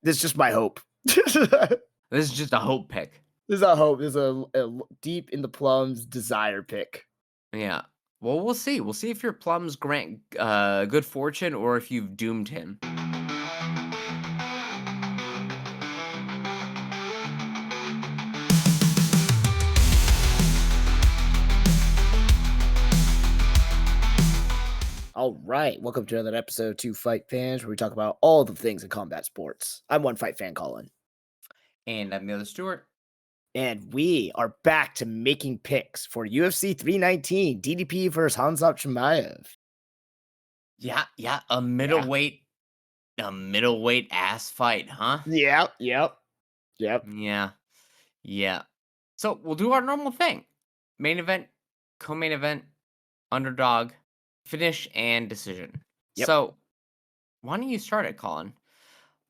This is just my hope. This This is just a hope pick. is a hope. This is a deep in the plums desire pick. Yeah. Well, we'll see. We'll see if your plums grant good fortune or if you've doomed him. All right, welcome to another episode of Two Fight Fans, where we talk about all the things in combat sports. I'm one fight fan, Colin, And I'm the other Stewart. and we are back to making picks for UFC 319, DDP versus Khamzat Chimaev. Yeah, a middleweight ass fight, huh? Yep. Yeah. So we'll do our normal thing. Main event, co-main event, underdog, finish, and decision. Yep. So why don't you start it, Colin?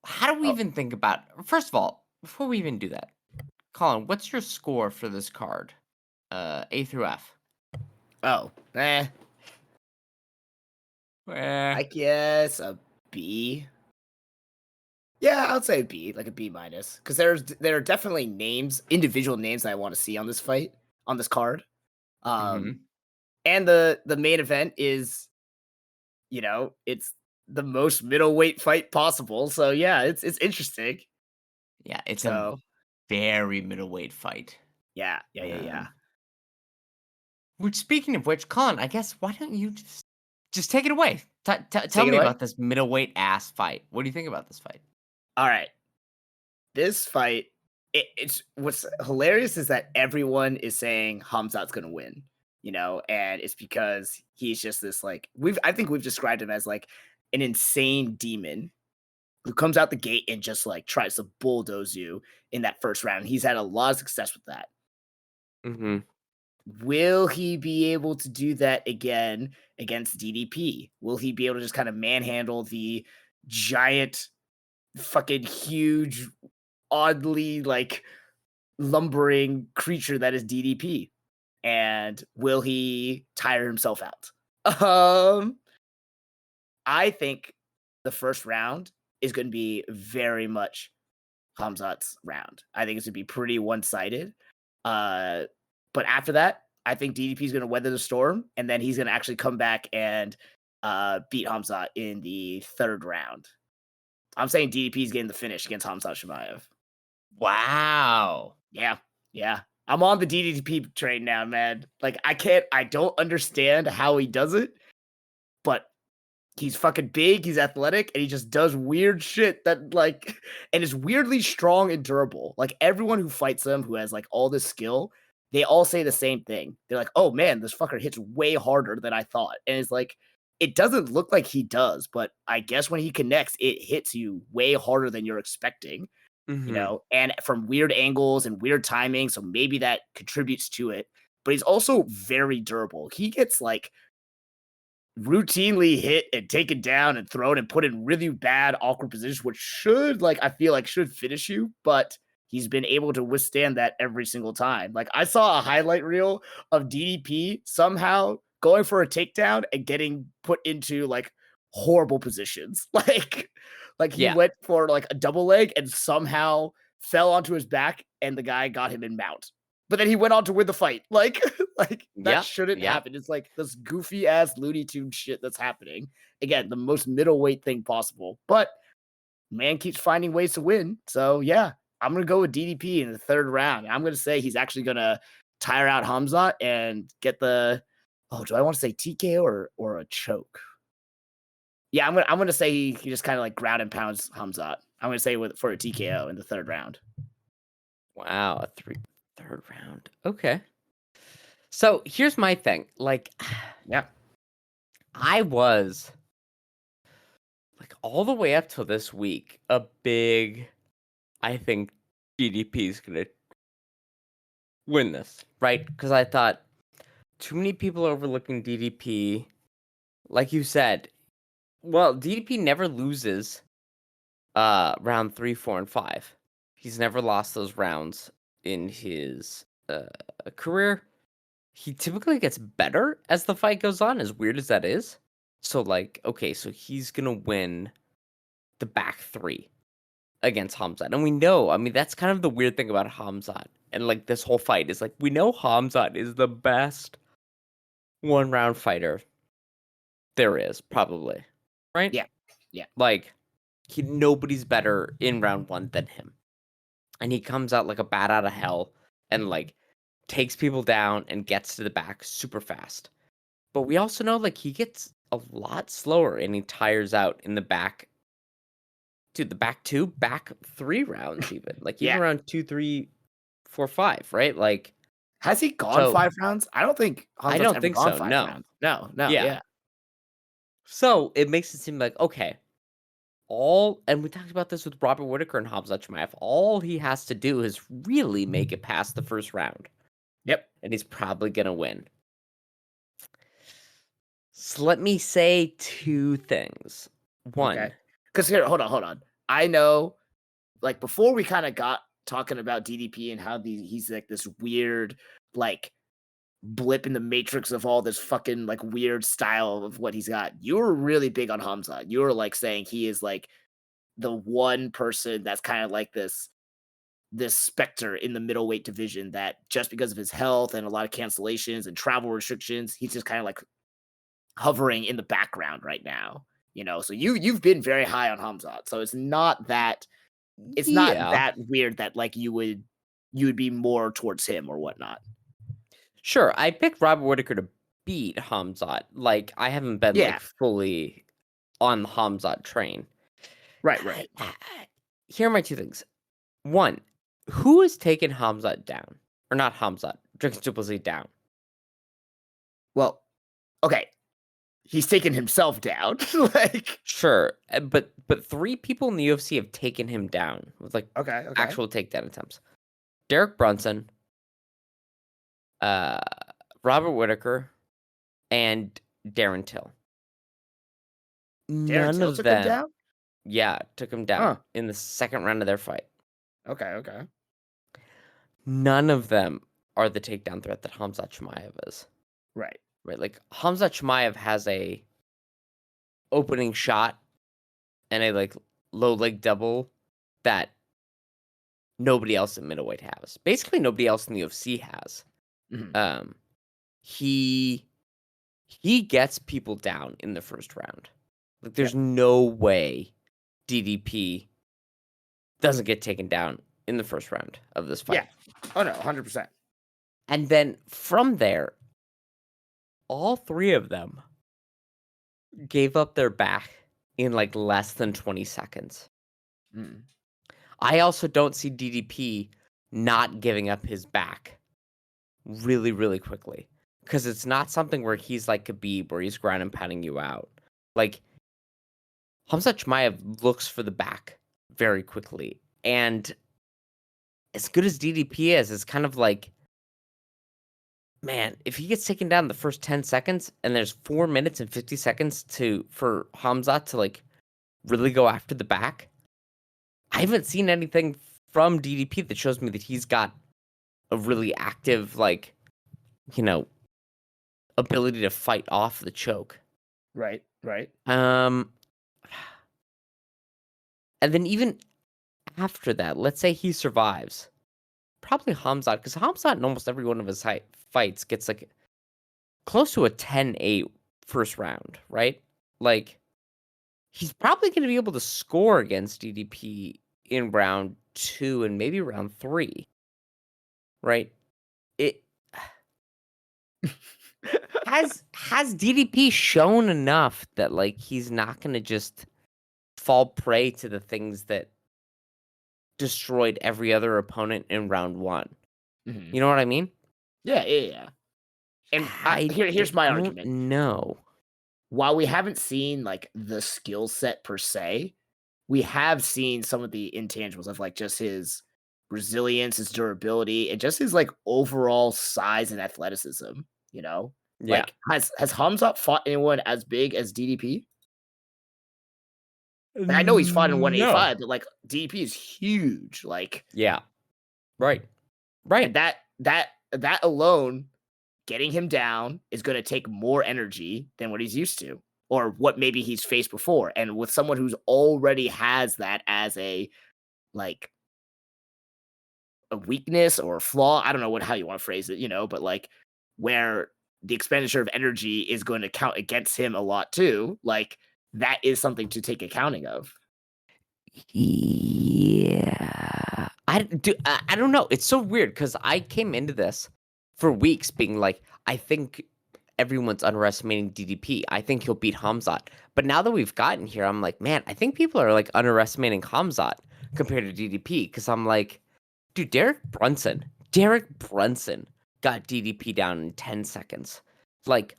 How do we Oh. even think about first of all, before we even do that, Colin, what's your score for this card? A through F. Oh, I guess a B. Yeah, I'll say B, like a B minus, because there are definitely individual names that I want to see on this fight, on this card. And the main event is, it's the most middleweight fight possible. So yeah, it's interesting. Yeah, it's So a very middleweight fight. yeah. Which, speaking of which, Colin, I guess why don't you just take it away? Tell Take me it away? about this middleweight ass fight. What do you think about this fight? All right, this fight, it's what's hilarious is that everyone is saying Khamzat's gonna win, and it's because he's just this I think we've described him as like an insane demon who comes out the gate and just like tries to bulldoze you in that first round. He's had a lot of success with that. Mm-hmm. Will he be able to do that again against DDP? Will he be able to just kind of manhandle the giant, fucking huge, oddly like lumbering creature that is DDP? And will he tire himself out? I think the first round is going to be very much Khamzat's round. I think it's going to be pretty one-sided. But after that, I think DDP is going to weather the storm, and then he's going to actually come back and beat Khamzat in the third round. I'm saying DDP is getting the finish against Khamzat Chimaev. Wow. Yeah. I'm on the DDP train now, man. Like, I don't understand how he does it, but he's fucking big, he's athletic, and he just does weird shit that and is weirdly strong and durable. Like, everyone who fights him, who has like all this skill, they all say the same thing. They're like, oh man, this fucker hits way harder than I thought. And it's like, it doesn't look like he does, but I guess when he connects, it hits you way harder than you're expecting. And from weird angles and weird timing, so maybe that contributes to it. But he's also very durable. He gets like routinely hit and taken down and thrown and put in really bad, awkward positions, which I feel like should finish you, but he's been able to withstand that every single time. Like, I saw a highlight reel of DDP somehow going for a takedown and getting put into like horrible positions. Like he went for like a double leg and somehow fell onto his back and the guy got him in mount. But then he went on to win the fight. Like that shouldn't happen. It's like this goofy ass Looney Tune shit that's happening. Again, the most middleweight thing possible. But man keeps finding ways to win. So yeah, I'm gonna go with DDP in the third round. I'm gonna say he's actually gonna tire out Khamzat and get the do I want to say TKO or a choke? Yeah, I'm gonna say he just kind of like ground and pounds Khamzat. I'm gonna say for a TKO in the third round. Wow, third round. Okay. So here's my thing. Like, yeah, I was like all the way up till this week a big. I think DDP is gonna win this, right? Because I thought too many people overlooking DDP. Like you said, well, DDP never loses round 3, 4, and 5. He's never lost those rounds in his career. He typically gets better as the fight goes on, as weird as that is. So, like, okay, so he's gonna win the back 3. against Khamzat. And we know, I mean, that's kind of the weird thing about Khamzat and like this whole fight is like we know Khamzat is the best one-round fighter there is, probably. Right? Yeah. Yeah. Like nobody's better in round 1 than him. And he comes out like a bat out of hell and like takes people down and gets to the back super fast. But we also know like he gets a lot slower and he tires out in the back. Dude, the back 2, back 3 rounds even. Like even Yeah. around 2, 3, 4, 5, right? Like Has he gone so 5 rounds? I don't think I Khamzat's don't ever think gone so. 5 No. rounds. No, Yeah. yeah. So it makes it seem like okay, and we talked about this with Robert Whitaker and Khamzat Chimaev. All he has to do is really make it past the first round. Yep. And he's probably gonna win. So let me say 2 things. One, Okay. Because here, hold on. I know, like, before we kind of got talking about DDP and how he's like this weird, like, blip in the matrix of all this fucking like weird style of what he's got. You were really big on Khamzat. You were like saying he is like the one person that's kind of like this specter in the middleweight division that just because of his health and a lot of cancellations and travel restrictions, he's just kind of like hovering in the background right now. So you've been very high on Khamzat. So it's not that yeah, weird that like you would be more towards him or whatnot. sure. I picked Robert Whitaker to beat Khamzat. Like I haven't been Yeah. like fully on the Khamzat train. Right. Here are my 2 things. One, who has taken Khamzat down? Or not Khamzat, Drixon Du Plessis down. Well, okay. He's taken himself down. Like, Sure, but 3 people in the UFC have taken him down with like okay. actual takedown attempts. Derek Brunson, uh, Robert Whitaker, and Darren Till. Darren None Till of took him them, down? yeah, took him down Huh. in the second round of their fight. Okay. None of them are the takedown threat that Khamzat Chimaev is. Right. Right, like Khamzat Chimaev has a opening shot and a like low leg double that nobody else in middleweight has. Basically, nobody else in the UFC has. Mhm. He gets people down in the first round. Like, there's no way DDP doesn't get taken down in the first round of this fight. Yeah. Oh no, 100%. And then from there, all 3 of them gave up their back in like less than 20 seconds. Mm. I also don't see DDP not giving up his back really, really quickly. Because it's not something where he's like Khabib, where he's ground and pounding you out. Like, Khamzat Chimaev looks for the back very quickly. And as good as DDP is, it's kind of like, man, if he gets taken down the first 10 seconds and there's 4 minutes and 50 seconds for Khamzat to like really go after the back, I haven't seen anything from DDP that shows me that he's got a really active, like, ability to fight off the choke. Right. And then even after that, let's say he survives, probably Khamzat, because Khamzat in almost every one of his fights gets like close to a 10-8 first round, right? Like, he's probably going to be able to score against DDP in round 2 and maybe round 3, right? It has DDP shown enough that like he's not going to just fall prey to the things that destroyed every other opponent in round 1. Mhm. You know what I mean? Yeah. And here's my argument. No. While we haven't seen like the skill set per se, we have seen some of the intangibles of like just his resilience, his durability, and just his like overall size and athleticism. Yeah. Like has Hamzat fought anyone as big as DDP? And I know he's fought in No. 185, but like DDP is huge. Like, Yeah. Right. and that alone, getting him down is going to take more energy than what he's used to, or what maybe he's faced before. And with someone who's already has that as a like a weakness or a flaw. I don't know how you want to phrase it, but like where the expenditure of energy is going to count against him a lot too. Like that is something to take accounting of. Yeah. I don't know. It's so weird because I came into this for weeks being like, I think everyone's underestimating DDP. I think he'll beat Khamzat. But now that we've gotten here, I'm like, man, I think people are like underestimating Khamzat compared to DDP because I'm like, dude, Derek Brunson got DDP down in 10 seconds. Like,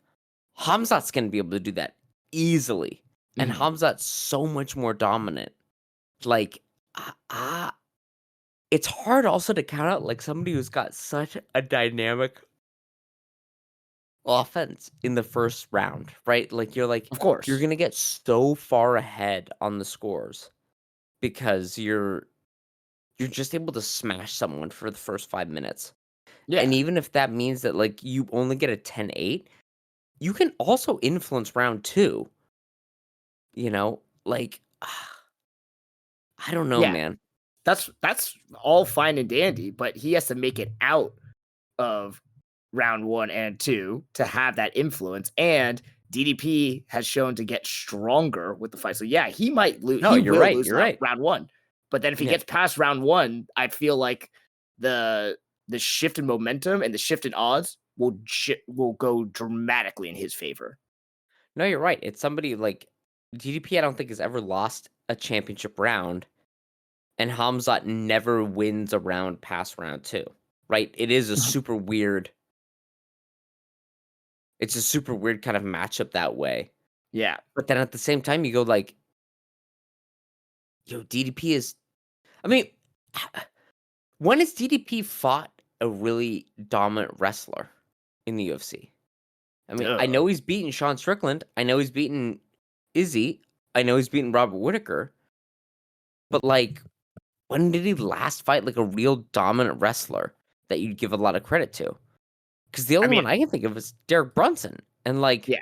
Hamzat's going to be able to do that easily. And Mhm. Hamzat's so much more dominant. Like, it's hard also to count out like somebody who's got such a dynamic offense in the first round, right? Like Of you're course. gonna get so far ahead on the scores because you're just able to smash someone for the first 5 minutes. And Yeah. even if that means that like you only get a 10-8, you can also influence round two, you know? Like I don't know, Yeah. man. That's all fine and dandy, but he has to make it out of round 1 and 2 to have that influence, and DDP has shown to get stronger with the fight. So yeah, No, he you're will right. lose You're right. round 1. But then if he Yeah. gets past round 1, I feel like the shift in momentum and the shift in odds will go dramatically in his favor. No, you're right. It's somebody like DDP I don't think has ever lost a championship round. And Hamzat never wins a round past round two, right? It's a super weird kind of matchup that way. Yeah. But then at the same time, you go like, yo, DDP is. I mean, when has DDP fought a really dominant wrestler in the UFC? I mean, I Duh. know he's beaten Sean Strickland. I know he's beaten Izzy. I know he's beaten Robert Whitaker. But like, when did he last fight like a real dominant wrestler that you'd give a lot of credit to? Because the I only mean, one I can think of is Derek Brunson. And like yeah,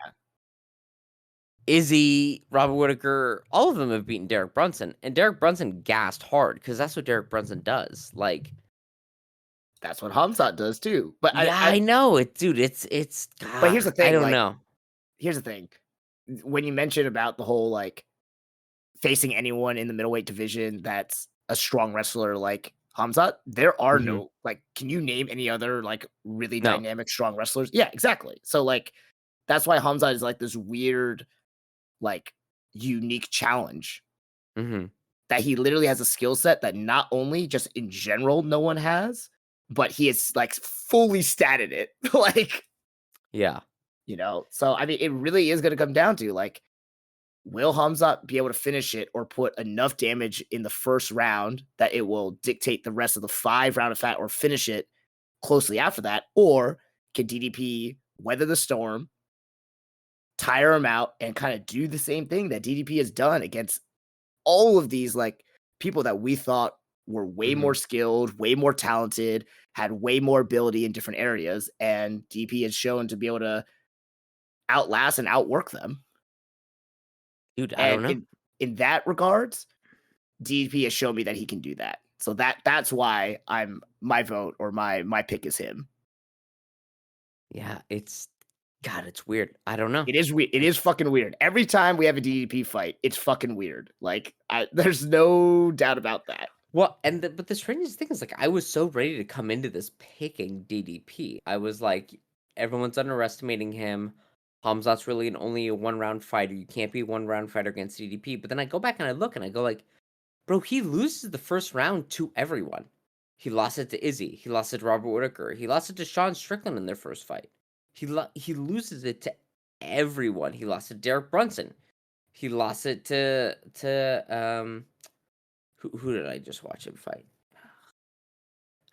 Izzy, Robert Whitaker, all of them have beaten Derek Brunson. And Derek Brunson gassed hard because that's what Derek Brunson does. Like, that's what Hamzat does too. But yeah, I know it, dude. It's but here's the I thing, don't like know. here's the thing. When you mentioned about the whole like facing anyone in the middleweight division that's a strong wrestler like Hamzat, there are Hmm. no like can you name any other like really No. dynamic strong wrestlers? Yeah, exactly. So like that's why Hamzat is like this weird like unique challenge Hmm. that he literally has a skill set that not only just in general no one has, but he is like fully statted it. Like, Yeah. so I mean it really is going to come down to like will Hamzat be able to finish it or put enough damage in the first round that it will dictate the rest of the 5 round of fat or finish it closely after that? Or can DDP weather the storm, tire him out, and kind of do the same thing that DDP has done against all of these like people that we thought were way Hmm. more skilled, way more talented, had way more ability in different areas, and DP has shown to be able to outlast and outwork them. Dude, I don't And know. in that regards, DP has shown me that he can do that. So that's why my vote or my pick is him. Yeah, it's weird. I don't know. It is weird. It is fucking weird. Every time we have a DDP fight, it's fucking weird. Like there's no doubt about that. Well, but the strangest thing is like I was so ready to come into this picking DDP. I was like, everyone's underestimating him. Hamzat's really only a 1 round fighter. You can't be a 1 round fighter against DDP. But then I go back and I look and I go like, bro, he loses the first round to everyone. He lost it to Izzy. He lost it to Robert Whitaker. He lost it to Sean Strickland in their first fight. He loses it to everyone. He lost it to Derek Brunson. He lost it to who did I just watch him fight?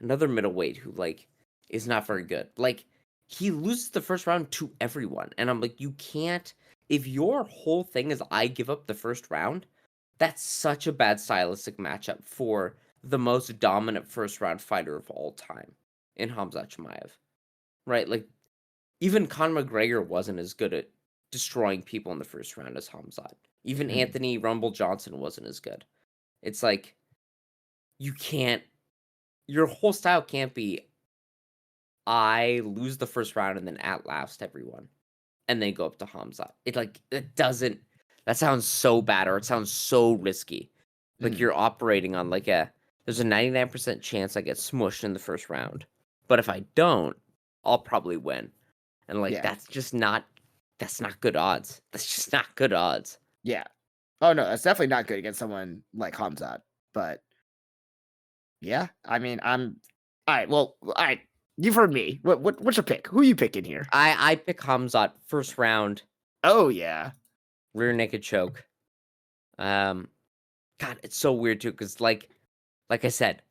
Another middleweight who like is not very good. Like he loses the first round to everyone, and I'm like, you can't. If your whole thing is I give up the first round, that's such a bad stylistic matchup for the most dominant first round fighter of all time in Khamzat Chimaev, right? Like even Conor McGregor wasn't as good at destroying people in the first round as Khamzat. Even Mhm. Anthony Rumble Johnson wasn't as good. It's like you can't. Your whole style can't be I lose the first round and then outlast everyone, and then go up to Khamzat. It doesn't. That sounds so bad, or it sounds so risky. Like Mm, you're operating on there's a 99% chance I get smushed in the first round, but if I don't, I'll probably win. And yeah, that's not good odds. That's just not good odds. yeah. Oh no, that's definitely not good against someone like Hamzat. But yeah, I mean, I'm all right. Well, all right. You've heard me. What's your pick? Who you picking here? I pick Khamzat first round, Oh yeah, rear naked choke. Um, God, it's so weird too, because like I said,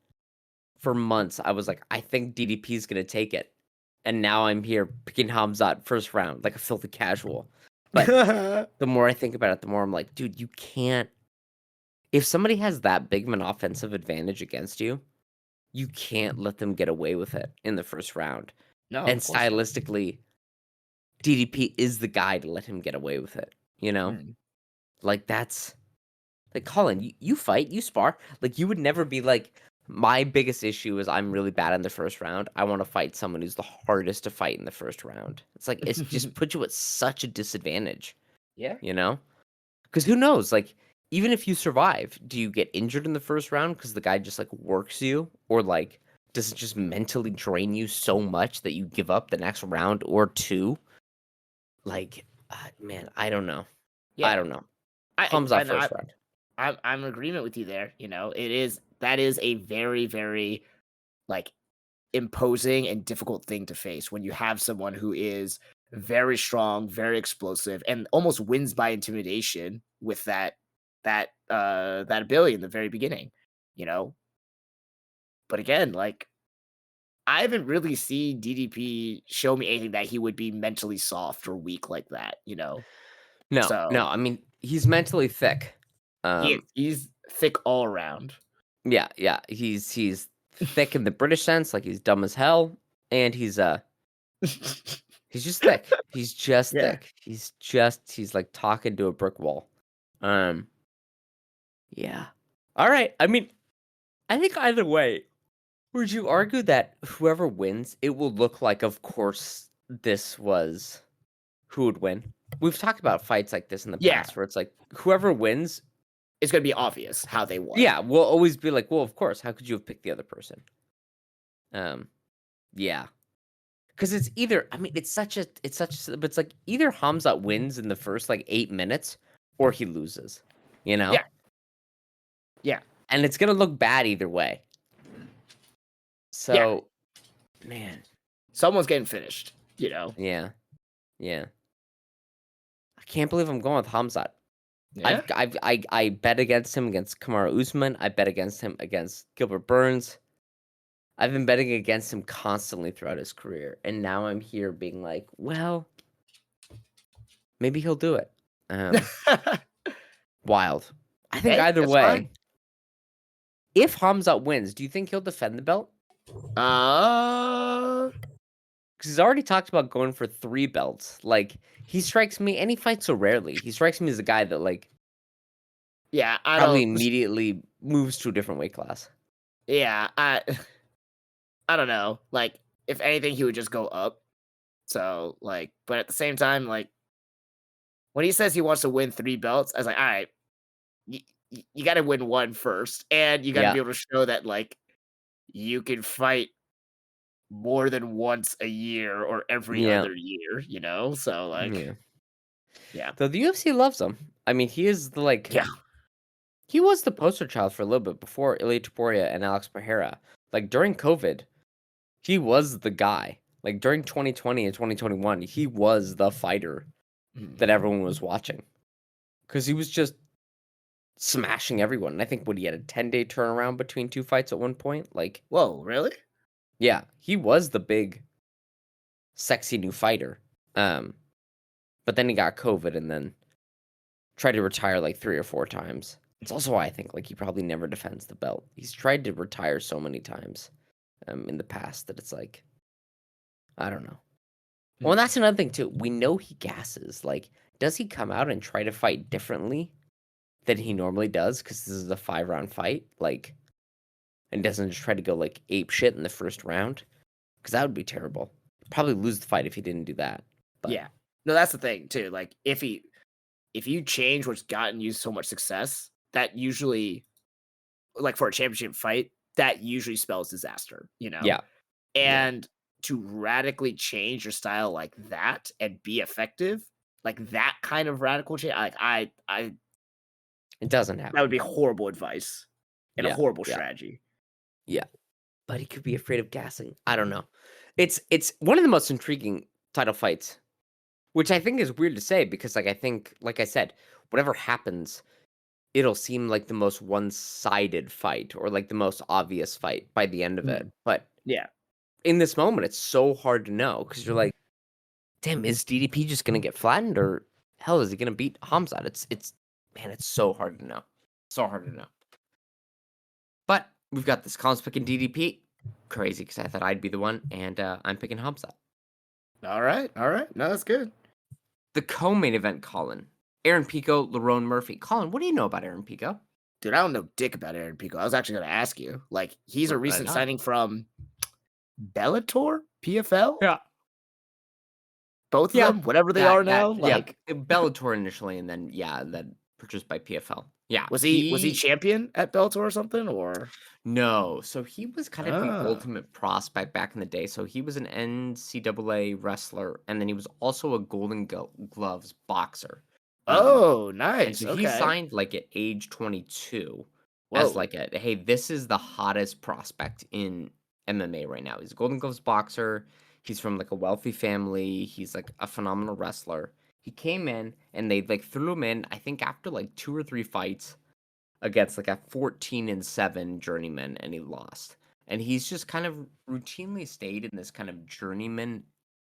for months I was like, I think DDP is gonna take it, and now I'm here picking Hamzat first round like a filthy casual. But the more I think about it, the more I'm like, dude, you can't. If somebody has that big of an offensive advantage against you, you can't let them get away with it in the first round. no, And of course not. stylistically, DDP is the guy to let him get away with it. You know, Mm. like that's like Colin. You fight, you spar. Like you would never be like. My biggest issue is I'm really bad in the first round. I want to fight someone who's the hardest to fight in the first round. It's like it's just put you at such a disadvantage. Yeah. You know. Because who knows? Like, even if you survive, do you get injured in the first round because the guy just like works you, or like does it just mentally drain you so much that you give up the next round or two? Like, man, I don't know. I Yeah. don't know. I Comes out and first round. I'm in agreement with you there. That is a very, very like imposing and difficult thing to face when you have someone who is very strong, very explosive, and almost wins by intimidation with that ability in the very beginning, you know? But again, like I haven't really seen DDP show me anything that he would be mentally soft or weak like that, you know? No, no. So I mean, he's mentally thick. he's thick all around. Yeah, yeah. He's thick in the British sense, like he's dumb as hell, and he's just thick. He's just Yeah. thick. He's like talking to a brick wall. Um, yeah. All right. I mean, I think either way, would you argue that whoever wins, it will look like, of course, this was who would win? We've talked about fights like this in the Yeah. past where it's like whoever wins, It's gonna be obvious how they won. yeah, will always be like, well, of course, how could you have picked the other person? Um, yeah. Because it's either, I mean, but it's like either Hamzat wins in the first like 8 minutes or he loses, you know? Yeah. Yeah. And it's gonna look bad either way. Yeah. So, man, Someone's getting finished, you know? yeah, yeah. I can't believe I'm going with Hamzat. Yeah. I bet against him against Kamaru Usman. I bet against him against Gilbert Burns. I've been betting against him constantly throughout his career, and now I'm here being like, well, maybe he'll do it. Wild. I think Hey, either that's fine. way, if Hamzat wins, do you think he'll defend the belt? Uh, Because he's already talked about going for 3 belts. Like he strikes me, and he fights so rarely. He strikes me as a guy that like yeah, I probably don't immediately moves to a different weight class. yeah, I don't know. Like, if anything, he would just go up. So, like, but at the same time, like, when he says he wants to win 3 belts, I was like, all right, you, you got to win one first, and you got to Yeah, be able to show that, like, you can fight more than once a year or every yeah, other year, you know? So, like, yeah. yeah. Though the UFC loves him. I mean, he is Yeah. he was the poster child for a little bit before Ilya Taporia and Alex Pereira. Like during COVID, he was the guy. Like during 2020 and 2021, he was the fighter Mhm. that everyone was watching because he was just smashing everyone. And I think what he had a 10-day turnaround between 2 fights at one point. Like, Whoa, really? yeah, he was the big, sexy new fighter. Um, but then he got COVID and then tried to retire like 3 or 4 times. It's also why I think like he probably never defends the belt. He's tried to retire so many times in the past that it's like I don't know. Well, and Mhm. that's another thing too. We know he gasses. Like, does he come out and try to fight differently than he normally does? Because this is a 5-round fight. Like, and doesn't just try to go like ape shit in the first round, because that would be terrible. Probably lose the fight if he didn't do that. But Yeah. No, that's the thing too. Like if you change what's gotten you so much success, that usually like for a championship fight, that usually spells disaster, you know? yeah, yeah, And to radically change your style like that and be effective, like that kind of radical change, like I it doesn't that would happen. be horrible advice and a Yeah, horrible yeah, strategy. yeah. But he could be afraid of gassing. I don't know. It's one of the most intriguing title fights, which I think is weird to say because like I think, like I said, whatever happens, it'll seem like the most one-sided fight or like the most obvious fight by the end of it. Mhm. But Yeah. in this moment, it's so hard to know because you're like, damn, is DDP just gonna get flattened or hell is he gonna beat Hamzat? It's man, it's so hard to know. So hard to know. But we've got this Colin's picking DDP. Crazy because I thought I'd be the one, and I'm picking Hamzat. All right. All right. No, that's good. The co-main event, Colin. Aaron Pico, Lerone Murphy. Colin, what do you know about Aaron Pico? Dude, I don't know dick about Aaron Pico. I was actually going to ask you. Like, he's a Right recent on. signing from Bellator, PFL, Yeah. both of Yeah. them, whatever they are That now. yeah. Like, Bellator initially, and then yeah, then purchased by PFL. Yeah, was he champion at Bellator or something? Or no, so he was kind of the oh, ultimate prospect back in the day. So he was an NCAA wrestler, and then he was also a Gloves boxer. Um, oh, and nice. so he Okay. signed like at age 22 as Whoa. like a hey, this is the hottest prospect in MMA right now. He's a Golden Gloves boxer. He's from like a wealthy family. He's like a phenomenal wrestler. He came in and they like threw him in, I think after like 2 or 3 fights against like a 14-7 journeyman and he lost. And he's just kind of routinely stayed in this kind of journeyman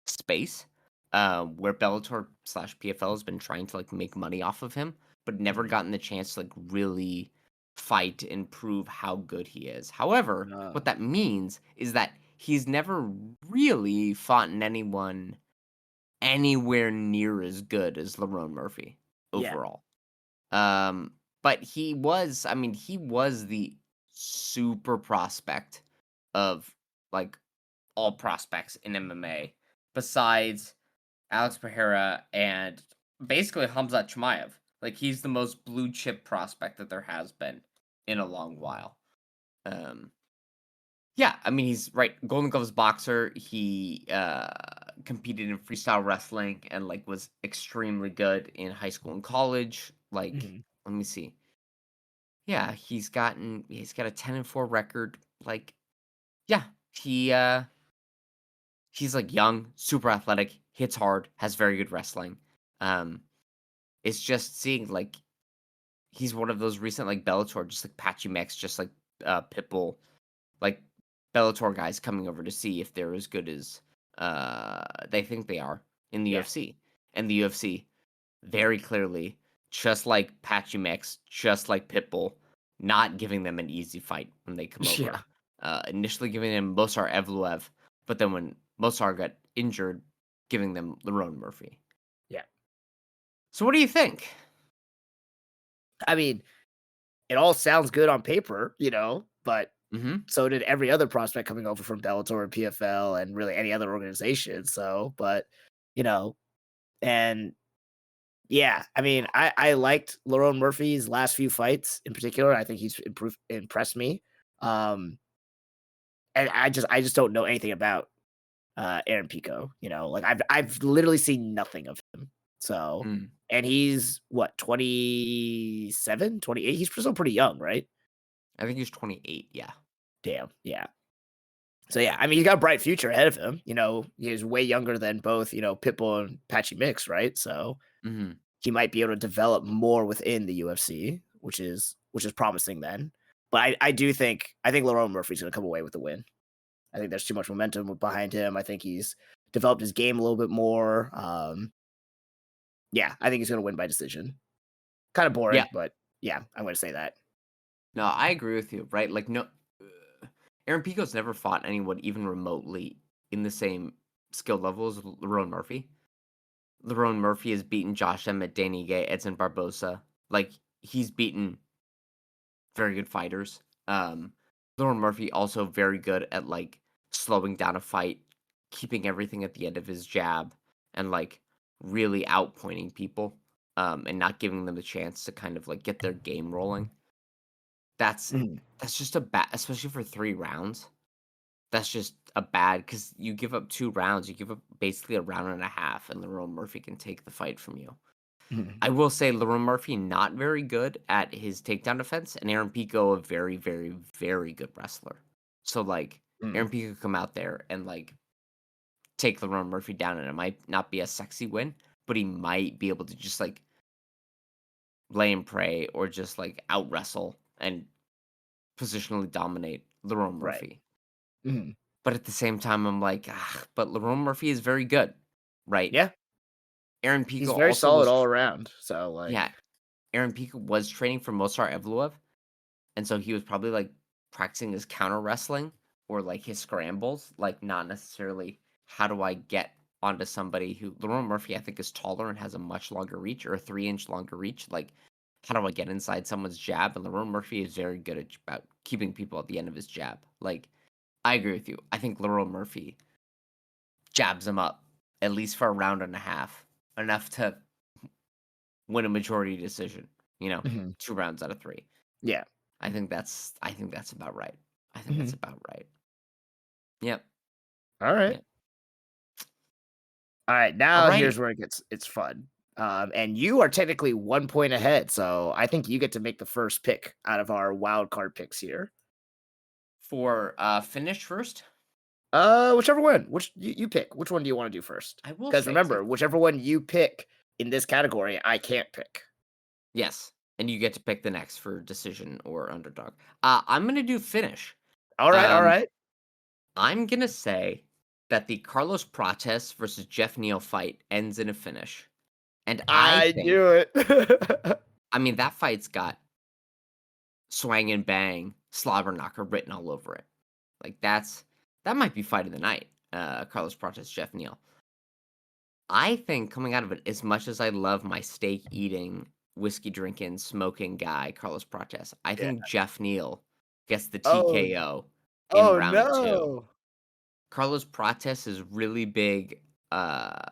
space where Bellator slash PFL has been trying to like make money off of him, but never Mhm. gotten the chance to like really fight and prove how good he is. However, what Oh, that means is that he's never really fought in anyone anywhere near as good as Lerone Murphy yeah. overall. Um, but he was the super prospect of like all prospects in MMA besides Alex Pereira and basically Khamzat Chimaev. Like he's the most blue chip prospect that there has been in a long while. Um, yeah, I mean he's right. Golden Gloves boxer. He competed in freestyle wrestling and like was extremely good in high school and college. Like, Mhm. let me see. Yeah, he's got a 10-4 record. Like, yeah, he's like young, super athletic, hits hard, has very good wrestling. Um, it's just seeing like he's one of those recent like Bellator, just like Patchy Mix, just like Pitbull, like Bellator guys coming over to see if they're as good as they think they are in the Yeah. UFC. And the UFC very clearly, just like Patchy Mix, just like Pitbull, not giving them an easy fight when they come Yeah. over. Initially giving them Mosar Evloev, but then when Mosar got injured, giving them Lerone Murphy. Yeah. So what do you think? I mean, it all sounds good on paper, but Hmm. so did every other prospect coming over from Bellator and PFL and really any other organization. So, but you know, and yeah, I mean, I liked Lerone Murphy's last few fights in particular. I think he's impressed me. Um, and I just don't know anything about Aaron Pico. Like I've literally seen nothing of him. So, Mm. and he's what 27, 28. He's still pretty young, right? I think he's 28. Yeah. Damn, yeah. So yeah, I mean, he's got a bright future ahead of him. He's way younger than both, Pitbull and Patchy Mix, right? So Hmm. he might be able to develop more within the UFC, which is promising then. But I think Lerone Murphy's gonna come away with the win. I think there's too much momentum behind him. I think he's developed his game a little bit more. Yeah, I think he's gonna win by decision. Kind of Yeah. boring, but yeah, I'm gonna say that. No, I agree with you. Right? Like, no, Aaron Pico's never fought anyone even remotely in the same skill level as Lerone Murphy. Lerone Murphy has beaten Josh Emmett, Danny Gay, Edson Barbosa. Like he's beaten very good fighters. Um, Lauren Murphy also very good at, like, slowing down a fight, keeping everything at the end of his jab, and, like, really outpointing people, and not giving them the chance to kind of, like, get their game rolling. That's Mhm. that's just a bad, especially for 3 rounds. That's just a bad because you give up 2 rounds, you give up basically a round and a half, and Lerone Murphy can take the fight from you. Mhm. I will say Lerone Murphy not very good at his takedown defense, and Aaron Pico a very, very, very good wrestler. So, like, Mhm. Aaron Pico could come out there and, like, take Lerone Murphy down, and it might not be a sexy win, but he might be able to just, like, lay and pray or just, like, out wrestle and positionally dominate Lerone Right. Murphy. Mhm. But at the same time, I'm like, "Ah, but Lerone Murphy is very good," right? Yeah. Aaron He's Pico very also solid was all tr around. So, yeah, like, Aaron Pico was training for Mozart Evloev, and so he was probably, like, practicing his counter wrestling or, like, his scrambles, like, not necessarily how do I get onto somebody who Lerone Murphy, I think, is taller and has a much longer reach or a 3-inch longer reach, like, how do I get inside someone's jab? And Lerone Murphy is very good at about keeping people at the end of his jab. Like, I agree with you. I think Lerone Murphy jabs him up, at least for a round and a half, enough to win a majority decision, mhm. 2 rounds out of 3. Yeah. I think that's about right. I think that's Mhm. about right. Yep, All right. yep. All right. Now Alrighty. here's where it's fun. And you are technically 1 point ahead, so I think you get to make the first pick out of our wild card picks here. For, finish first, Whichever one. Which you pick. Which one do you want to do first? I will Because say to remember, whichever one you pick in this category, I can't pick. yes, and you get to pick the next for decision or underdog. I'm gonna do finish. All right. All Um, right. I'm gonna say that the Carlos Prates versus Jeff Neal fight ends in a finish, and I I think knew it. I mean, that fight's got swang and bang, slobber knocker written all over it. Like that might be fight of the night. Carlos Prates, Jeff Neal. I think coming out of it, as much as I love my steak eating, whiskey drinking, smoking guy, Carlos Prates, I Yeah. think Jeff Neal gets the Oh. TKO in Oh round two. no. Carlos Prates is really big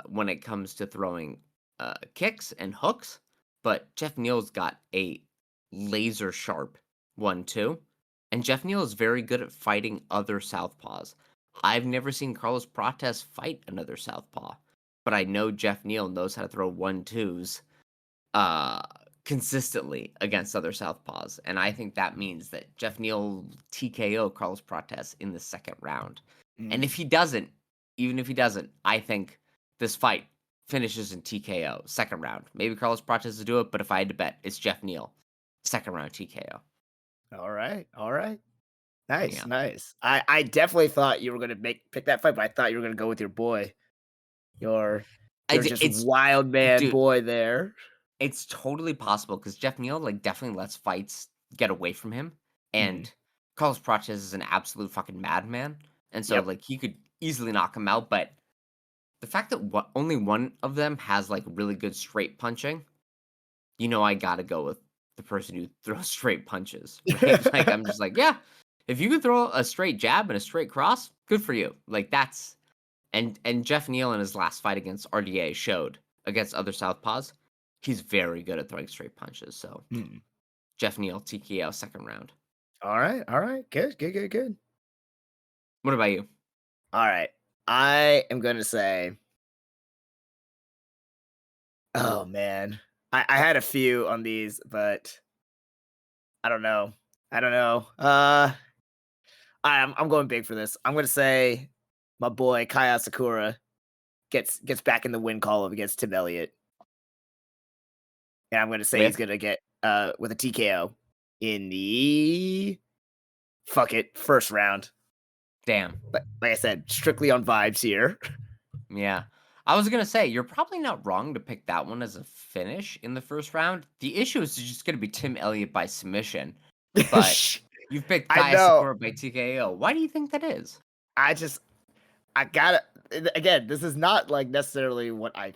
when it comes to throwing kicks and hooks, but Jeff Neal's got a laser sharp 1-2, and Jeff Neal is very good at fighting other southpaws. I've never seen Carlos Prates fight another southpaw, but I know Jeff Neal knows how to throw 1-2s uh, consistently against other southpaws, and I think that means that Jeff Neal TKO Carlos Prates in the second round. And if Mm. he doesn't, even if he doesn't, I think this fight finishes in TKO second round. Maybe Carlos Prates will do it, but if I had to bet, it's Jeff Neal second round TKO. All right. All right. Nice. Yeah, Nice. I definitely thought you were gonna pick that fight, but I thought you were gonna go with your boy. Your your just it's wild man dude. boy there. It's totally possible because Jeff Neal, like, definitely lets fights get away from him, Mhm. and Carlos Prates is an absolute fucking madman, and so, Yep. like, he could easily knock him out, but the fact that only one of them has, like, really good straight punching, I gotta go with the person who throws straight punches, right? Like, I'm just like, "Yeah, if you can throw a straight jab and a straight cross, good for you." Like, that's and Jeff Neal in his last fight against RDA showed against other southpaws, he's very good at throwing straight punches. So Mm. Jeff Neal TKO second round. All right. All right. Good. Good. Good. Good. What about you? All right. I am gonna say, oh man. I had a few on these, but I don't know. I don't know. I'm going big for this. I'm gonna say my boy Kaya Sakura gets back in the win column against Tim Elliott. And I'm gonna say he's With gonna get with a TKO in the fuck it, first round. damn, But like I said, strictly on vibes here. yeah. I was gonna say you're probably not wrong to pick that one as a finish in the first round. The issue is just gonna be Tim Elliott by submission, but you've picked I Kaya know. Sakura by TKO. Why do you think that is? I just I gotta again, this is not like necessarily what I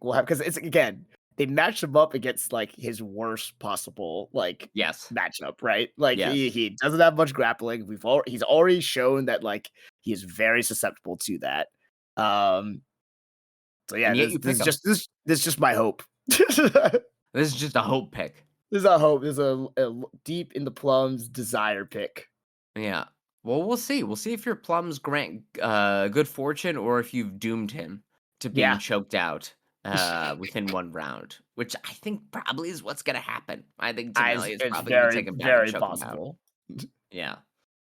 will have because it's again, they matched him up against like his worst possible like Yes. matchup, right? Like Yes. he doesn't have much grappling. He's already shown that like he is very susceptible to that. Um, so yeah, And yet this you this pick is him. just this is just my hope. This This is just a hope pick. is a hope. This is a deep in the plums desire pick. Yeah. Well, we'll see. We'll see if your plums grant good fortune or if you've doomed him to being Yeah. choked out within one round, which I think probably is what's gonna happen. I think Tim Elliott is It's probably gonna very, take him down and very choke him out. possible. Yeah.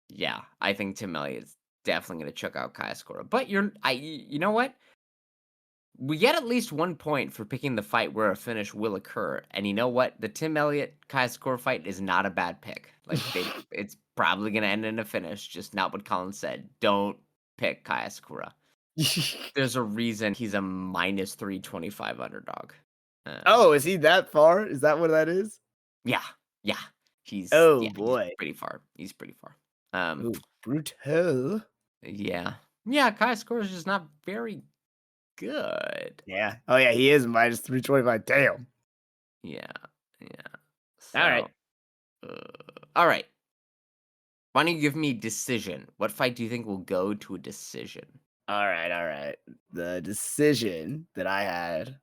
Yeah. I think Tim Elliott is definitely gonna choke out Kai Skora. But you know what? We get at least 1 point for picking the fight where a finish will occur. And you know what? The Tim Elliott Kai Score fight is not a bad pick. Like it's probably gonna end in a finish, just not what Colin said. Don't pick Kai Sakura. There's a reason he's a minus 325 underdog. Oh, is he that far? Is that what that is? Yeah, yeah. He's Oh yeah, he's boy. pretty far. He's pretty far. Ooh, brutal. Yeah. Yeah, Kai Score is just not very good. Yeah. Oh yeah, he is minus 325. Damn. Yeah, yeah. All right. So, all right. Why don't you give me decision? What fight do you think will go to a decision? All right. All right. The decision that I had.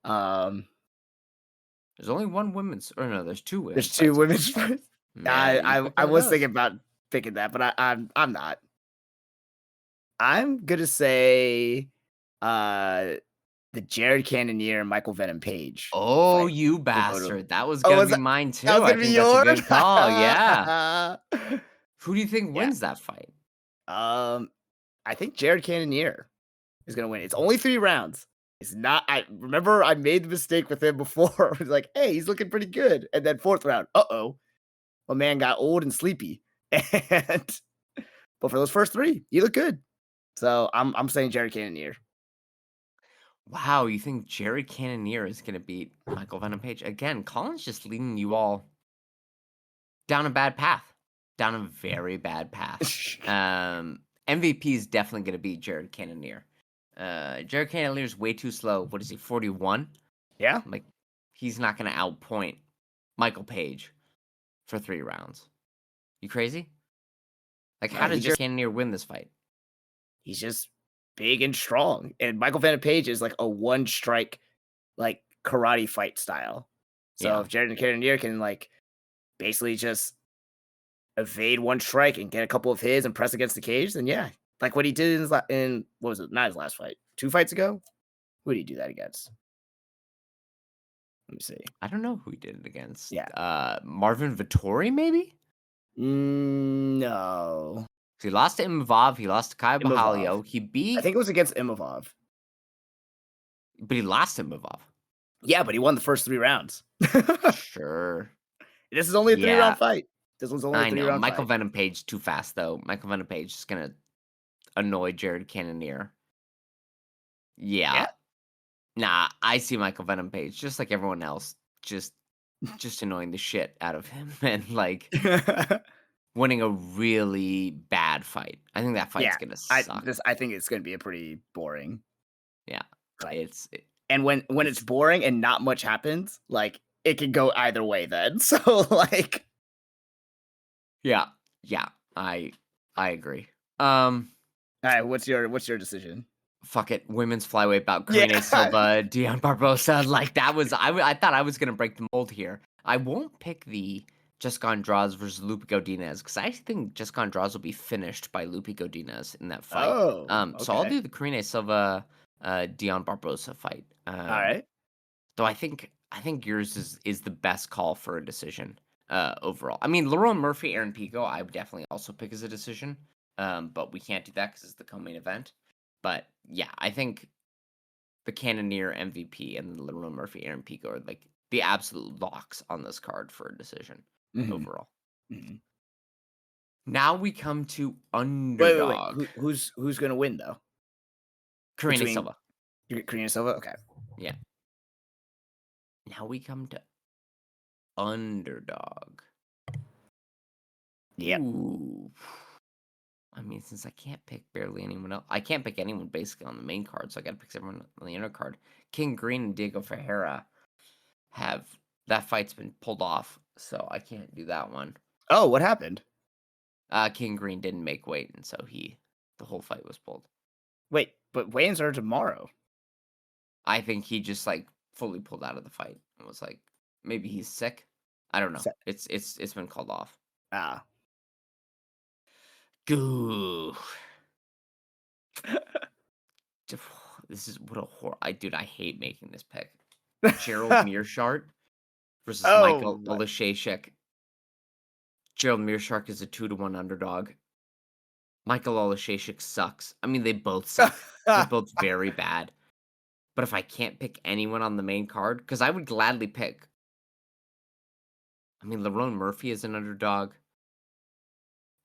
There's only one women's, or no, there's two women's There's two fights. women's fights. Yeah, you pick I one of was those. thinking about picking that, but I'm not. I'm gonna say uh the Jared Cannonier and Michael Venom Page Oh, fight. you Will go to- bastard! That was Oh, gonna was be that, mine that too. was I gonna be think that's a yours? good call. Yeah. Who do you think Yeah. wins that fight? I think Jared Cannonier is gonna win. It's only 3 rounds. It's not. I remember I made the mistake with him before. I was like, hey, he's looking pretty good. And then 4th round, my man got old and sleepy. And but for those first 3, he looked good. So I'm saying Jared Cannonier. Wow, you think Jared Cannonier is gonna beat Michael Venom Page again? Colin's just leading you all down a bad path, down a very bad path. MVP is definitely gonna beat Jared Cannonier. Jared Cannonier is way too slow. What is he? 41. Yeah. Like, he's not gonna outpoint Michael Page for 3 rounds. You crazy? Like, how does Jared Cannonier win this fight? He's just big and strong. And Michael Venom Page is like a one strike, like karate fight style. So Yeah. if Jared Cannonier can like basically just evade one strike and get a couple of his and press against the cage, then yeah, like what he did in what was it? Not his last fight, 2 fights ago. Who did he do that against? Let me see. I don't know who he did it against. Yeah. Marvin Vittori, maybe? No. He lost to Imavov. He lost to Kai Imavov. Bahalio. He I beat, think it was against Imavov. but he lost to Imavov. Yeah, but he won the first 3 rounds. Sure. This is only a 3-round Yeah, fight. This one's only a I know. 3-round Michael fight. Venom Page too fast though. Michael Venom Page is gonna annoy Jared Cannonier. Yeah. Yeah. Nah, I see Michael Venom Page just like everyone else, just annoying the shit out of him and like winning a really bad fight. I think that fight's Yeah, gonna suck. I think it's gonna be a pretty boring Yeah, fight. it, And when it's it's boring and not much happens, like it can go either way then. So like yeah, I agree. all right, what's your decision? Fuck it, women's flyweight bout, Yeah. Karine Silva, Dion Barbosa. Like that was I thought I was gonna break the mold here. I won't pick the Jessica Andrade versus Lupe Godinez because I think Jessica Andrade will be finished by Lupe Godinez in that fight. Oh, So I'll okay. do the Karine Silva, Dion Barbosa fight. All right. Though I think yours is the best call for a decision. Overall, I mean, Lerone Murphy, Aaron Pico, I would definitely also pick as a decision. But we can't do that because it's the co-main event. But yeah, I think the Cannonier MVP and the Lerone Murphy, Aaron Pico are like the absolute locks on this card for a decision overall. Mhm. Now we come to Wait. underdog. Who's gonna win though? Karine Between Silva. Karina Silva? Okay. Yeah. Now we come to underdog. Yep. Ooh. I mean, since I can't pick barely anyone else, I can't pick anyone basically on the main card, so I gotta pick everyone on the undercard. King Green and Diego Ferreira. have that fight's been pulled off, so I can't do that one. Oh, what happened? King Green didn't make weight, and so the whole fight was pulled. Wait, but weigh-ins are tomorrow. I think he just like fully pulled out of the fight and was like, maybe he's sick. I don't know. Se- It's been called off. Ah. Goo. This is what a dude, I hate making this pick. Gerald Meerschaert versus Oh, Michael Oleksiejczuk. Gerald Meerschaert is a 2-1 underdog. Michael Oleksiejczuk sucks. I mean, they both suck. They're both very bad. But if I can't pick anyone on the main card, because I would gladly pick. I mean, Lerone Murphy is an underdog.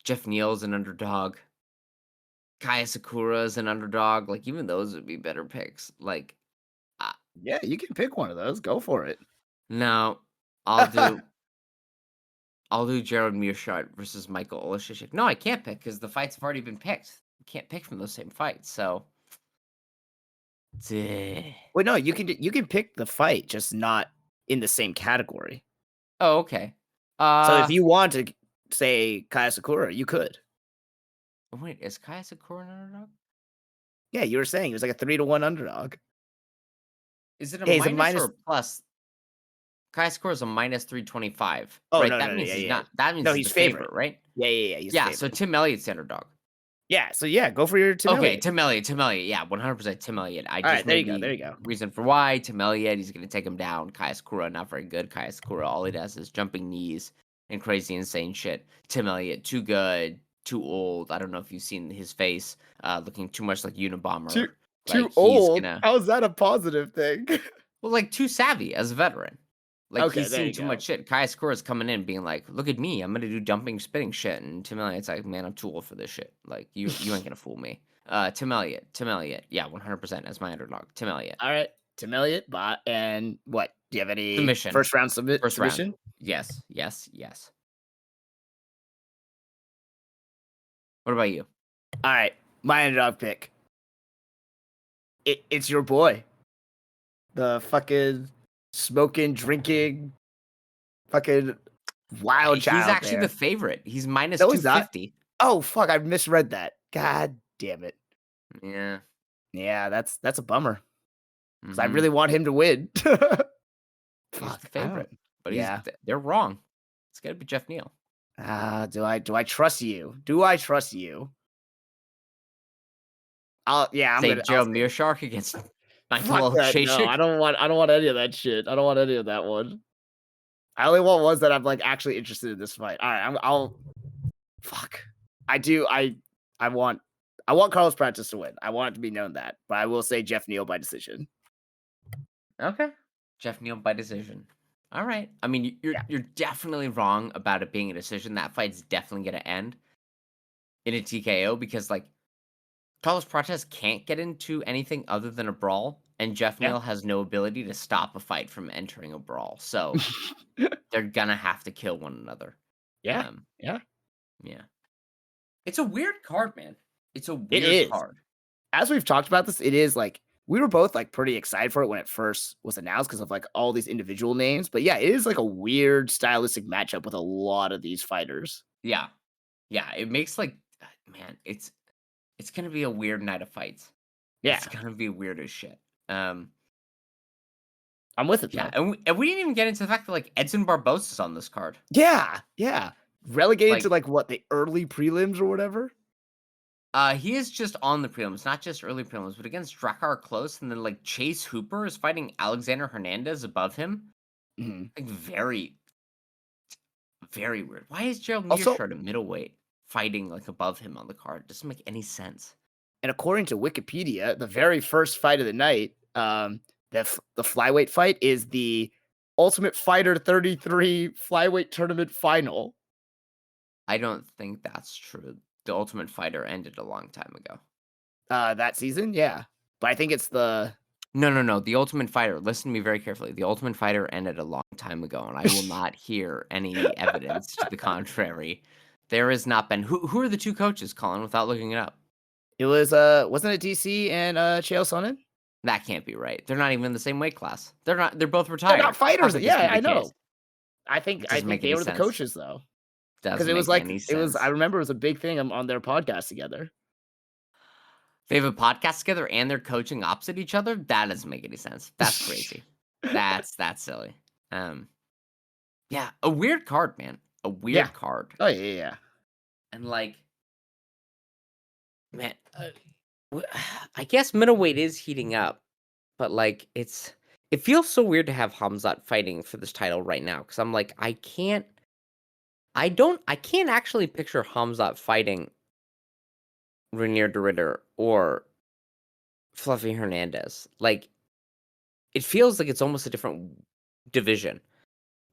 Jeff Neal is an underdog. Kaya Sakura is an underdog. Like, even those would be better picks. Like, yeah, you can pick one of those. Go for it. no, I'll do Gerald Meerschaert versus Michael Oleksiejczuk. No, I can't pick because the fights have already been picked. You can't pick from those same fights. So, Well, no, you can pick the fight, just not in the same category. oh, okay. So if you want to say Kaya Sakura, you could. Wait, is Kaya Sakura an underdog? Yeah, you were saying it was like a 3-1 underdog. Is it a Yeah, he's a minus or minus. a plus? Kaya Sakura is a minus 325. Oh, Right? no, That no, no, means yeah, he's yeah. not. That means No, he's he's the favorite. favorite, right? Yeah. He's Yeah. favorite. So Tim Elliott's the underdog. Yeah, so yeah, go for your Tim Okay, Elliott. Tim Elliott. Yeah, 100% Tim Elliott. I All just right, there you maybe go. There you go. reason for why Tim Elliott. He's going to take him down. Kaya Sakura not very good. Kaya Sakura all he does is jumping knees and crazy insane shit. Tim Elliott too good, too old. I don't know if you've seen his face, looking too much like Unabomber. Too Like he's old. gonna How is that a positive thing? like too savvy as a veteran. Like Okay, he's there seen you too go. much shit. Kaya Sakura's coming in being like, "Look at me, I'm gonna do dumping, spitting shit," and Tim Elliott's like, "Man, I'm too old for this shit. Like you ain't gonna fool me." Tim Elliott, yeah, 100% as my underdog. Tim Elliott, All right, Tim Elliott, and what? Do you have any submission, first round first round. submission? Yes, yes, yes. What about you? All right, my underdog pick. It's your boy, the fucking smoking, drinking, fucking wild He's child. actually the favorite. He's minus No, he's not. 250. Oh fuck! I misread that. God damn it. Yeah. Yeah, that's a bummer because I Mhm. really want him to win. He's Fuck, the favorite, but yeah. they're wrong. It's got to be Jeff Neal. Do I trust you? Do I trust you? I'm Say gonna. I'll Gerald say Meerschaert against fuck Michael that. No, Oleksiejczuk. I don't want any of that shit. I don't want any of that one. I only want ones that I'm like actually interested in this fight. All right, I'll fuck. I do. I want Carlos Practice to win. I want it to be known that, but I will say Jeff Neal by decision. Okay. Jeff Neal by decision. All right. I mean, Yeah. you're definitely wrong about it being a decision. That fight's definitely going to end in a TKO because, like, Carlos Prates can't get into anything other than a brawl, and Jeff Yeah. Neal has no ability to stop a fight from entering a brawl. So they're gonna have to kill one another. Yeah. Yeah. Yeah. It's a weird card, man. It's a It weird is. card. As we've talked about this, it is like we were both like pretty excited for it when it first was announced because of like all these individual names. But yeah, it is like a weird stylistic matchup with a lot of these fighters. Yeah. Yeah. It makes like, man, it's gonna be a weird night of fights. Yeah, It's gonna be weird as shit. Um, I'm with it yeah, though. and we didn't even get into the fact that like Edson Barbosa's on this card. Yeah. Relegated to Like, like what the early prelims or whatever. he is just on the prelims, not just early prelims, but against Drakkar Close, and then like Chase Hooper is fighting Alexander Hernandez above him. Mhm. Like very, very weird. Why is Gerald Also, Meerschaert a middleweight fighting like above him on the card? Doesn't make any sense. and according to Wikipedia, the very first fight of the night, the flyweight fight is the Ultimate Fighter 33 flyweight tournament final. I don't think that's true. The Ultimate Fighter ended a long time ago. That season, yeah, but I think it's the No. The Ultimate Fighter. Listen to me very carefully. The Ultimate Fighter ended a long time ago, and I will not hear any evidence to the contrary. There has not been. Who are the two coaches, Colin? Without looking it up. It was wasn't it DC and Chael Sonnen? That can't be right. They're not even in the same weight class. They're both They're retired. not How fighters. could this Yeah, be I the case? know. I think It I doesn't think make they any were the sense. coaches though, because Doesn't it was make like any it was. I sense. remember it was a big thing on their podcast together. They have a podcast together and they're coaching opposite each other? That doesn't make any sense. That's crazy. That's silly. Yeah, a weird card, man. A Yeah. weird card. Oh yeah. And like, man, I guess middleweight is heating up, but like it feels so weird to have Khamzat fighting for this title right now because I'm like, I can't actually picture Khamzat fighting Renier de Ridder or Fluffy Hernandez. Like, it feels like it's almost a different division.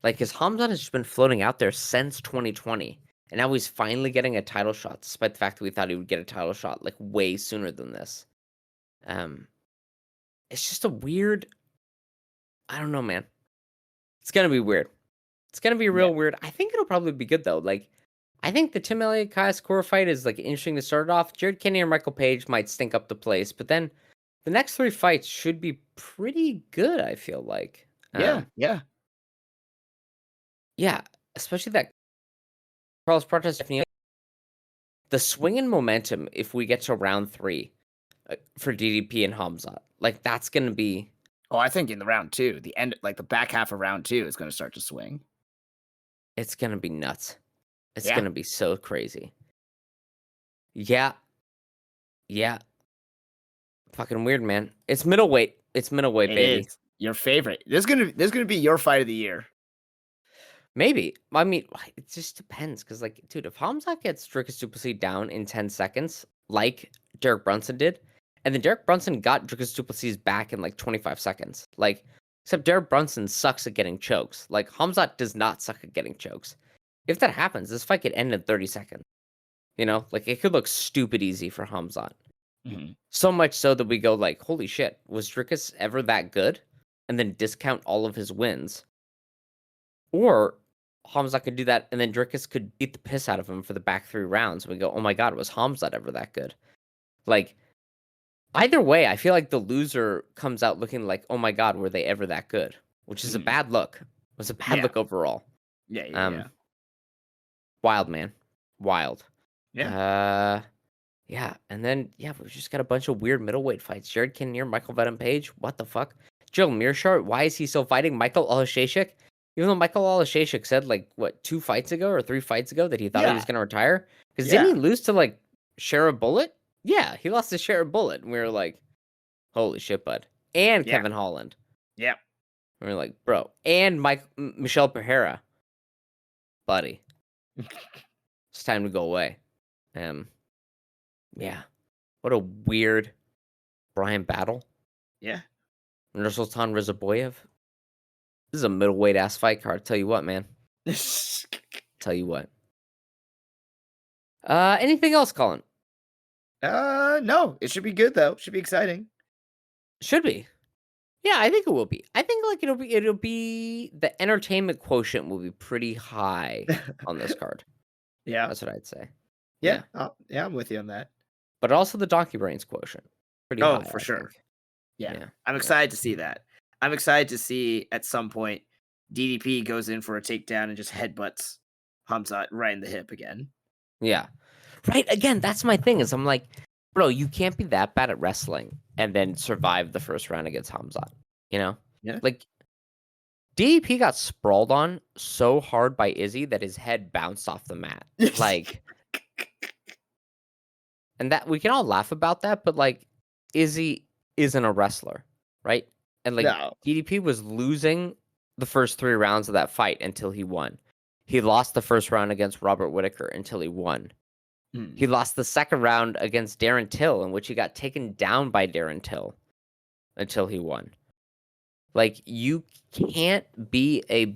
Like, his Khamzat has just been floating out there since 2020, and now he's finally getting a title shot, despite the fact that we thought he would get a title shot like way sooner than this. It's just a weird. I don't know, man. It's gonna be weird. It's gonna be real weird. I think it'll probably be good though. Like, I think the Tim Elliott Kai Sakura fight is like interesting to start off. Jared Kenney or Michael Page might stink up the place, but then the next 3 fights should be pretty good. I feel like. Yeah. Yeah, especially that Carlos Protest. The swing in momentum if we get to round 3 for DDP and Khamzat, like that's gonna be. Oh, I think in the round 2, the end, like the back half of round 2 is going to start to swing. It's gonna be nuts. It's Yeah. gonna be so crazy. Yeah. Yeah. Fucking weird, man. It's middleweight. It's middleweight, It baby. is your favorite. This is gonna be your fight of the year. Maybe. I mean, it just depends. Because, like, dude, if Hamzat gets Dricus du Plessis down in 10 seconds, like Derek Brunson did, and then Derek Brunson got Dricus du Plessis back in, like, 25 seconds. Like, except Derek Brunson sucks at getting chokes. Like, Hamzat does not suck at getting chokes. If that happens, this fight could end in 30 seconds. You know? Like, it could look stupid easy for Hamzat. Mm-hmm. So much so that we go, like, holy shit, was Dricus ever that good? And then discount all of his wins. Or Khamzat could do that, and then Dricus could beat the piss out of him for the back 3 rounds. And we go, oh my god, was Khamzat ever that good? Like, either way, I feel like the loser comes out looking like, oh my god, were they ever that good? Which is a bad look. It was a bad look overall. Yeah. Wild, man. Wild. Yeah. Yeah, and then, we've just got a bunch of weird middleweight fights. Jared Kinnear, Michael Venom Page, what the fuck? Jill Mearshart, why is he still fighting Michael Olashashik? Even though Michael Olashashik said, like, what, 2 fights ago or 3 fights ago that he thought he was going to retire? Because didn't he lose to, like, Shara Bullet? Yeah, he lost to Shara Bullet. And we were like, holy shit, bud. And Kevin Holland. Yeah. We were like, bro. And Michelle Pereira. Buddy. It's time to go away. Yeah. What a weird Brian battle. Yeah. Nursultan Rizaboyev. This is a middleweight ass fight card. Tell you what, man. Tell you what. Anything else, Colin? No. It should be good though. Should be exciting. Should be. Yeah, I think it will be. I think like it'll be the entertainment quotient will be pretty high on this card. Yeah. That's what I'd say. Yeah. I'm with you on that. But also the Donkey Brains quotient. Pretty high. For sure. Think. Yeah. I'm excited to see that. I'm excited to see at some point DDP goes in for a takedown and just headbutts Khamzat right in the hip again. Yeah. Right. Again, that's my thing is I'm like, bro, you can't be that bad at wrestling and then survive the first round against Khamzat. You know? Yeah. Like, DDP got sprawled on so hard by Izzy that his head bounced off the mat. Like, and that we can all laugh about that, but like, Izzy isn't a wrestler, right? And like, DDP was losing the first 3 rounds of that fight until he won. He lost the first round against Robert Whittaker until he won. He lost the second round against Darren Till, in which he got taken down by Darren Till until he won. Like, you can't be a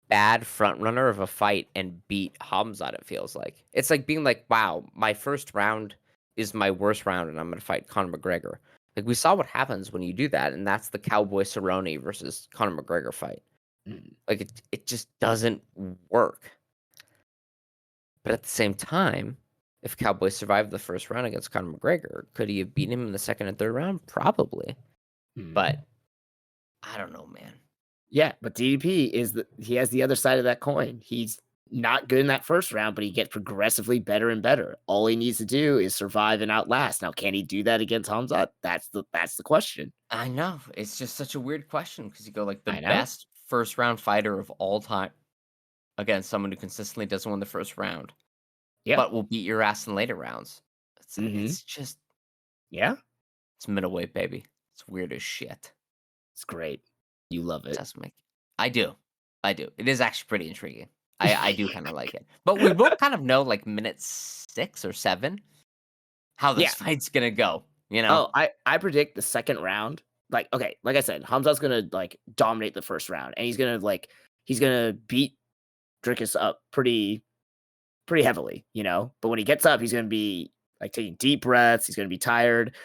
bad front runner of a fight and beat Khamzat, it feels like. It's like being like, wow, my first round is my worst round and I'm going to fight Conor McGregor. Like, we saw what happens when you do that, and that's the Cowboy Cerrone versus Conor McGregor fight. Like, it just doesn't work. But at the same time, if Cowboy survived the first round against Conor McGregor, could he have beaten him in the second and third round? Probably. But I don't know, man. Yeah, but DDP he has the other side of that coin. He's not good in that first round, but he gets progressively better and better. All he needs to do is survive and outlast. Now, can he do that against Khamzat? That's the question. I know. It's just such a weird question because you go like the I know. best first round fighter of all time against someone who consistently doesn't win the first round, Yeah. but will beat your ass in later rounds. It's just Yeah. it's middleweight, baby. It's weird as shit. It's great. You love it. Doesn't make I do. I do. It is actually pretty intriguing. I do kind of like it. But we both kind of know like minute 6 or 7 how this Yeah. fight's gonna go, you know? Oh, I predict the second round. Like, okay, like I said, Hamza's gonna like dominate the first round, and he's gonna beat Dricus up pretty heavily, you know. But when he gets up, he's gonna be like taking deep breaths. He's gonna be tired.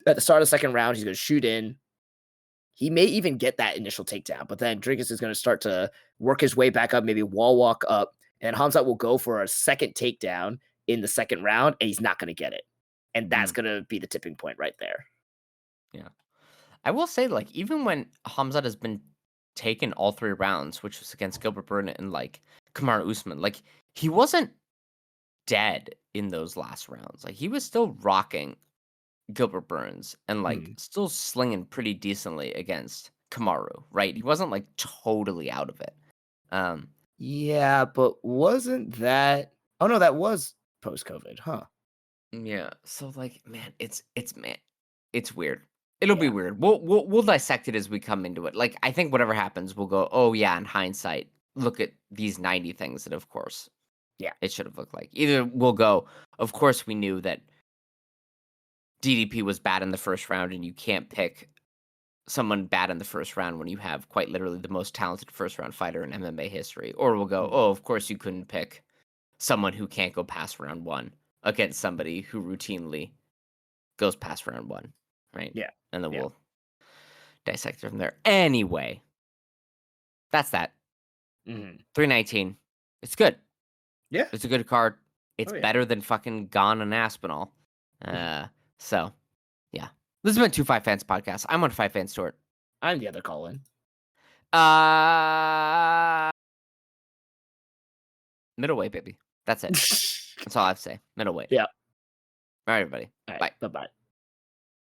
At the start of the second round, he's gonna shoot in. He may even get that initial takedown, but then Dricus is gonna start to work his way back up, maybe wall walk up, and Hamzat will go for a second takedown in the second round, and he's not gonna get it. And that's gonna be the tipping point right there. Yeah. I will say, like, even when Hamzat has been taken all 3 rounds, which was against Gilbert Burns and, like, Kamaru Usman, like, he wasn't dead in those last rounds. Like, he was still rocking Gilbert Burns and, like, still slinging pretty decently against Kamaru, right? He wasn't, like, totally out of it. Yeah, but wasn't that oh, no, that was post-COVID, huh? Yeah, so, like, man, it's weird. It'll be Yeah. weird. We'll dissect it as we come into it. Like, I think whatever happens, we'll go, "Oh, yeah, in hindsight, look at these 90 things that, of course, Yeah. it should have looked like." Either we'll go, "Of course, we knew that DDP was bad in the first round, and you can't pick someone bad in the first round when you have quite literally the most talented first-round fighter in MMA history." Or we'll go, "Oh, of course, you couldn't pick someone who can't go past round 1 against somebody who routinely goes past round 1." Right? Yeah. And then Yeah. we'll dissect it from there. Anyway, that's that. Mhm. 319. It's good. Yeah. It's a good card. It's Oh, yeah. better than fucking Gone and Aspinall. So, yeah. This has been 2 Fight Fans podcast. I'm on Fight Fans Stewart. I'm the other Colin. Middleweight, baby. That's it. That's all I have to say. Middleweight. Yeah. All right, everybody. All right. Bye. Bye-bye.